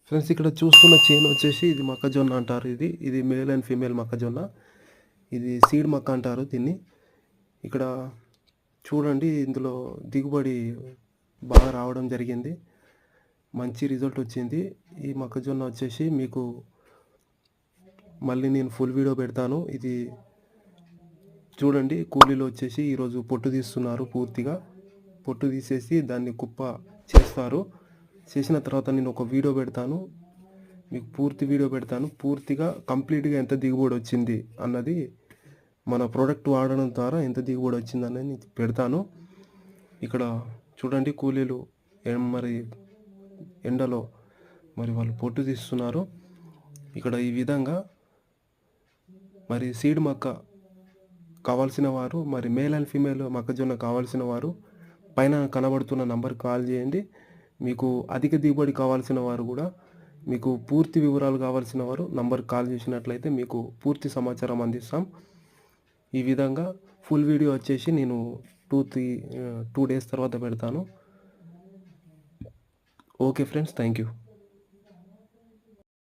Friends ఇక్కడ చూస్తున్న చేను వచ్చేసి ఇది మొక్కజొన్న అంటారు. ఇది మేల్ అండ్ ఫీమేల్ మొక్కజొన్న. ఇది సీడ్ మొక్క అంటారు దీన్ని. ఇక్కడ చూడండి, ఇందులో దిగుబడి బాగా రావడం జరిగింది. మంచి రిజల్ట్ వచ్చింది. ఈ మొక్కజొన్న వచ్చేసి మీకు మళ్ళీ నేను ఫుల్ వీడియో పెడతాను. ఇది చూడండి, కూలీలు వచ్చేసి ఈరోజు పొట్టు తీస్తున్నారు. పూర్తిగా పొట్టు తీసేసి దాన్ని కుప్ప చేస్తారు. చేసిన తర్వాత నేను ఒక వీడియో పెడతాను, మీకు పూర్తి వీడియో పెడతాను. పూర్తిగా కంప్లీట్గా ఎంత దిగుబడి వచ్చింది అన్నది, మన ప్రోడక్ట్ వాడడం ద్వారా ఎంత దిగుబడి వచ్చింది అన్నది పెడతాను. ఇక్కడ చూడండి, కూలీలు మరి ఎండలో మరి వాళ్ళు పొట్టు తీస్తున్నారు. ఇక్కడ ఈ విధంగా మరి సీడ్ మొక్క కావాల్సిన వారు, మరి మేల్ అండ్ ఫీమేల్ మొక్కజొన్న కావాల్సిన వారు పైన కనబడుతున్న నంబర్కి కాల్ చేయండి. మీకు అధిక దిగుబడి కావాల్సిన వారు కూడా, మీకు పూర్తి వివరాలు కావాల్సిన వారు నంబర్కి కాల్ చేసినట్లయితే మీకు పూర్తి సమాచారం అందిస్తాం. ఈ విధంగా ఫుల్ వీడియో వచ్చేసి నేను 2 డేస్ తర్వాత పెడతాను. Okay friends, thank you.